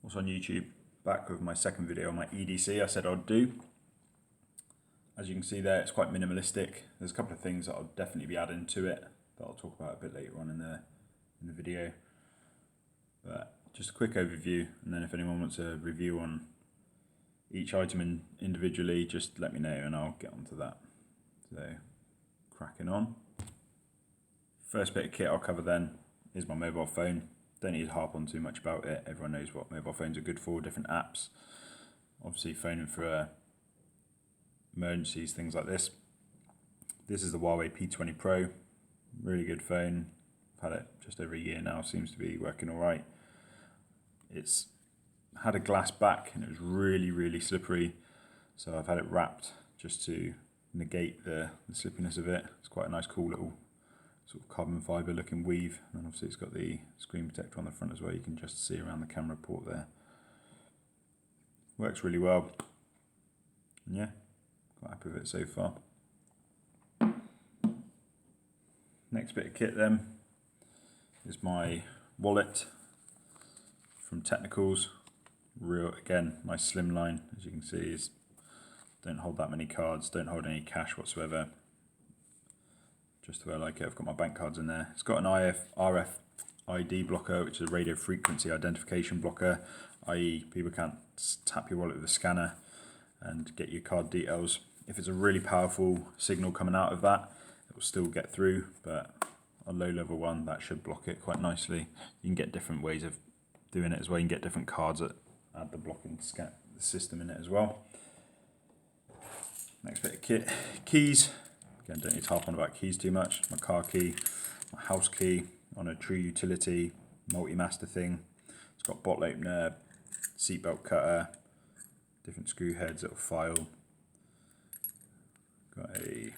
Also on YouTube, back with my second video on my EDC I said I'd do. As you can see there, it's quite minimalistic. There's a couple of things that I'll definitely be adding to it that I'll talk about a bit later on in the video. But just a quick overview, and then if anyone wants a review on each item individually, just let me know and I'll get onto that. So, cracking on. First bit of kit I'll cover then is my mobile phone. Don't need to harp on too much about it. Everyone knows what mobile phones are good for, different apps. Obviously phoning for emergencies, things like this. This is the Huawei P20 Pro. Really good phone. I've had it just over a year now, seems to be working alright. It's had a glass back and it was really slippery, so I've had it wrapped just to negate the slippiness of it. It's quite a nice cool little sort of carbon fibre looking weave, and obviously it's got the screen protector on the front as well. You can just see around the camera port there. Works really well, and yeah, quite happy with it so far. Next bit of kit then is my wallet from Technicals. Again, nice slimline, as you can see. Don't hold that many cards, don't hold any cash whatsoever. Just the way I like it. I've got my bank cards in there. It's got an RFID blocker, which is a radio frequency identification blocker, i.e. people can't tap your wallet with a scanner and get your card details. If it's a really powerful signal coming out of that, it will still get through, but a low level one, that should block it quite nicely. You can get different ways of doing it as well. You can get different cards that add the blocking the system in it as well. Next bit of kit, keys. Again, don't need to harp on about keys too much. My car key, my house key on a true utility multi-master thing. It's got bottle opener, seatbelt cutter, different screw heads, little file. Got a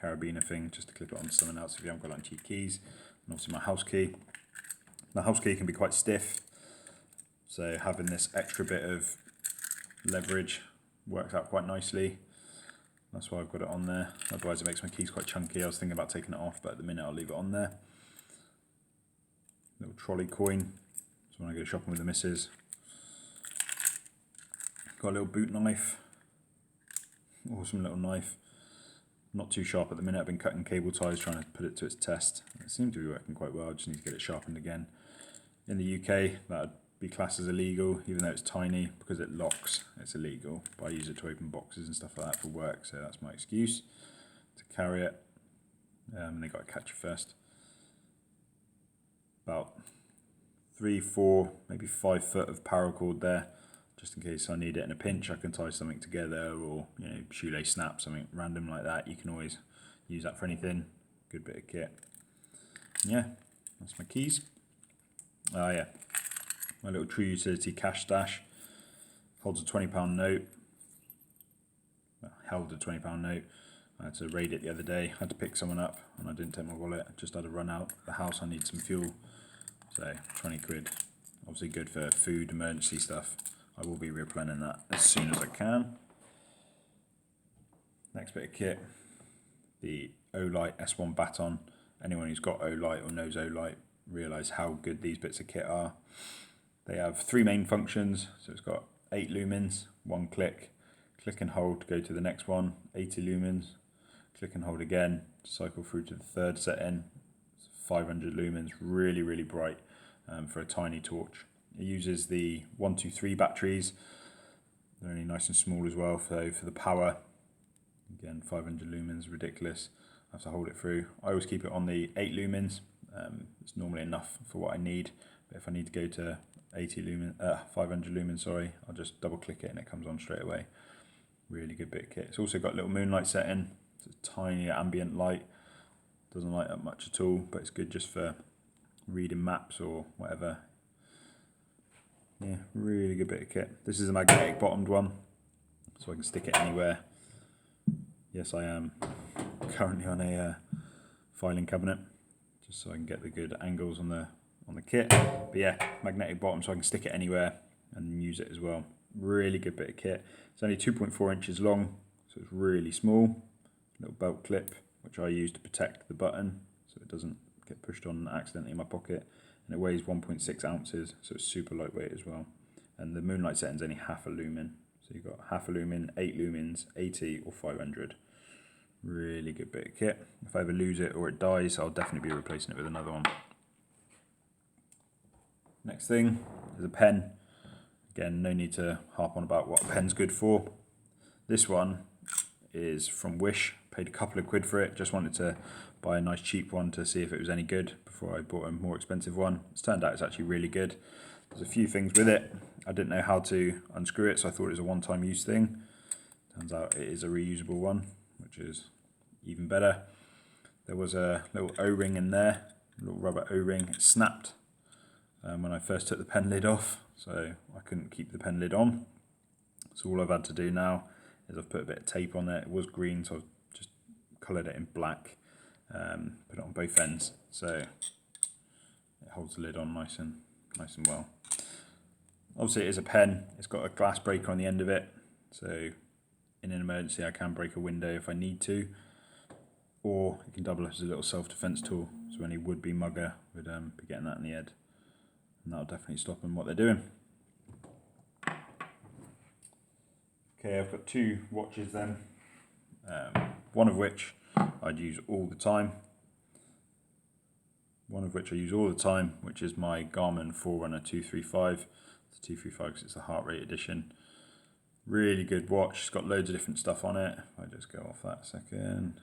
carabiner thing just to clip it on something else if you haven't got cheap keys. And obviously my house key. My house key can be quite stiff, so having this extra bit of leverage works out quite nicely. That's why I've got it on there. Otherwise it makes my keys quite chunky. I was thinking about taking it off, but at the minute I'll leave it on there. Little trolley coin. So when I go shopping with the missus. Got a little boot knife. Awesome little knife. Not too sharp at the minute. I've been cutting cable ties, trying to put it to its test. It seemed to be working quite well. I just need to get it sharpened again. In the UK, that would be classed as illegal, even though it's tiny. Because it locks, it's illegal. But I use it to open boxes and stuff like that for work, so that's my excuse to carry it. And they got to catch it first. About 3, 4, maybe 5 foot of paracord there, just in case I need it in a pinch. I can tie something together, or shoelace snap, something random like that. You can always use that for anything. Good bit of kit. Yeah, that's my keys. Yeah, my little true utility cash stash. Holds a £20 note. Well, held a £20 note. I had to raid it the other day. I had to pick someone up and I didn't take my wallet. Just had to run out the house. I need some fuel. So 20 quid. Obviously good for food, emergency stuff. I will be replenishing that as soon as I can. Next bit of kit. The Olight S1 baton. Anyone who's got Olight or knows Olight realise how good these bits of kit are. They have 3 main functions. So it's got 8 lumens, 1 click. Click and hold to go to the next one, 80 lumens. Click and hold again, cycle through to the third setting. It's 500 lumens, really bright for a tiny torch. It uses the 123 batteries. They're only nice and small as well, so for the power. Again, 500 lumens, ridiculous. I have to hold it through. I always keep it on the 8 lumens. It's normally enough for what I need, but if I need to go to 500 lumens, sorry, I'll just double click it and it comes on straight away. Really good bit of kit. It's also got a little moonlight setting. It's a tiny ambient light. Doesn't light up much at all, but it's good just for reading maps or whatever. Yeah, really good bit of kit. This is a magnetic bottomed one, so I can stick it anywhere. Yes, I am currently on a filing cabinet, just so I can get the good angles on the kit. But yeah, magnetic bottom, so I can stick it anywhere and use it as well. Really good bit of kit. It's only 2.4 inches long, so it's really small. Little belt clip, which I use to protect the button so it doesn't get pushed on accidentally in my pocket. and it weighs 1.6 ounces, so it's super lightweight as well. And the moonlight setting's only half a lumen, so you've got half a lumen, 8 lumens, 80 or 500. Really good bit of kit. If I ever lose it or it dies, I'll definitely be replacing it with another one. Next thing is a pen. Again, no need to harp on about what a pen's good for. This one is from Wish. Paid a couple of quid for it. Just wanted to buy a nice cheap one to see if it was any good before I bought a more expensive one. It's turned out it's actually really good. There's a few things with it. I didn't know how to unscrew it, so I thought it was a one-time use thing. Turns out it is a reusable one, which is even better. There was a little O-ring in there, a little rubber O-ring. It snapped when I first took the pen lid off, so I couldn't keep the pen lid on. So all I've had to do now is I've put a bit of tape on there. It was green, so I've just coloured it in black, put it on both ends, so it holds the lid on nice and well. Obviously it is a pen, it's got a glass breaker on the end of it, so in an emergency I can break a window if I need to, or it can double as a little self-defense tool, so any would-be mugger would be getting that in the head, and that'll definitely stop them what they're doing. Okay, I've got 2 watches then, one of which I'd use all the time. Which is my Garmin Forerunner 235. It's a 235 because it's the heart rate edition. Really good watch. It's got loads of different stuff on it. If I just go off that a second.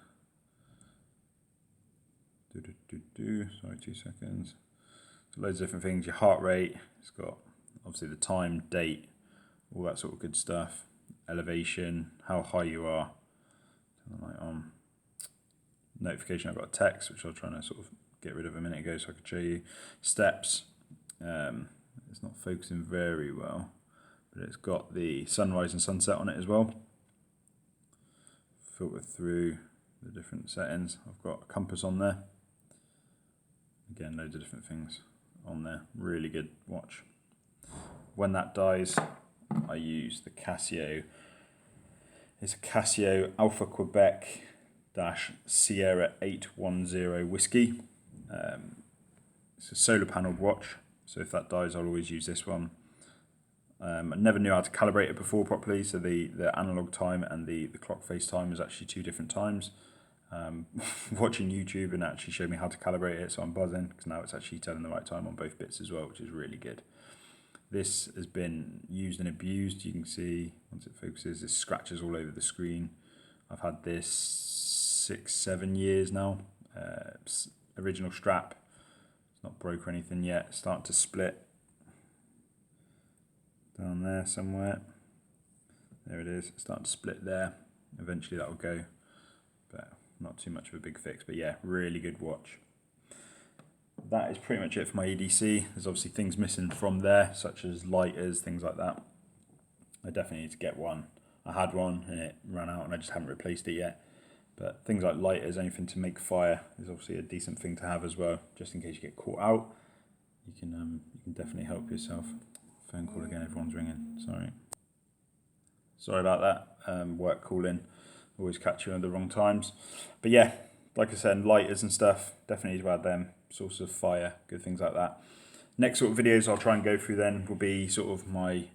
Sorry, 2 seconds. Loads of different things. Your heart rate. It's got obviously the time, date, all that sort of good stuff. Elevation, how high you are. Turn the light on. Notification, I've got a text, which I was trying to sort of get rid of a minute ago so I could show you. Steps. It's not focusing very well, but it's got the sunrise and sunset on it as well. Filter through the different settings. I've got a compass on there. Again, loads of different things on there. Really good watch. When that dies, I use the Casio. It's a Casio Alpha Quebec Sierra 810 whiskey. It's a solar panelled watch, so if that dies I'll always use this one. I never knew how to calibrate it before properly, so the analog time and the clock face time is actually 2 different times. Watching YouTube and actually showed me how to calibrate it, so I'm buzzing because now it's actually telling the right time on both bits as well, which is really good. This has been used and abused. You can see once it focuses, there's scratches all over the screen. I've had this 6-7 years now. Original strap. It's not broke or anything yet. It's starting to split down there somewhere. There it is. It's starting to split there. Eventually that will go, but not too much of a big fix. But yeah, really good watch. That is pretty much it for my EDC. There's obviously things missing from there, such as lighters, things like that. I definitely need to get one. I had one and it ran out and I just haven't replaced it yet. But things like lighters, anything to make fire, is obviously a decent thing to have as well, just in case you get caught out. You can definitely help yourself. Phone call again, everyone's ringing, sorry about that. Work calling, always catch you at the wrong times. But yeah, like I said, lighters and stuff, definitely need to add them. Source of fire, good things like that. Next sort of videos I'll try and go through then will be sort of my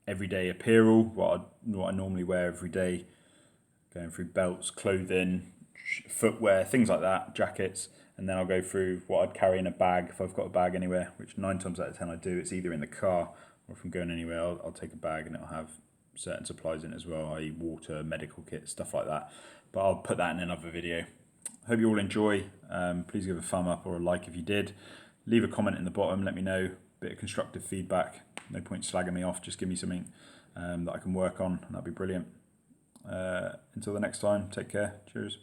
everyday apparel, what I normally wear every day, going through belts, clothing, footwear, things like that, jackets, and then I'll go through what I'd carry in a bag if I've got a bag anywhere, which 9 times out of 10 I do. It's either in the car or if I'm going anywhere, I'll take a bag and it'll have certain supplies in it as well, i.e. water, medical kit, stuff like that. But I'll put that in another video. Hope you all enjoy. Please give a thumb up or a like if you did. Leave a comment in the bottom, let me know, a bit of constructive feedback. No point slagging me off, just give me something that I can work on and that'd be brilliant. Until the next time, take care, cheers.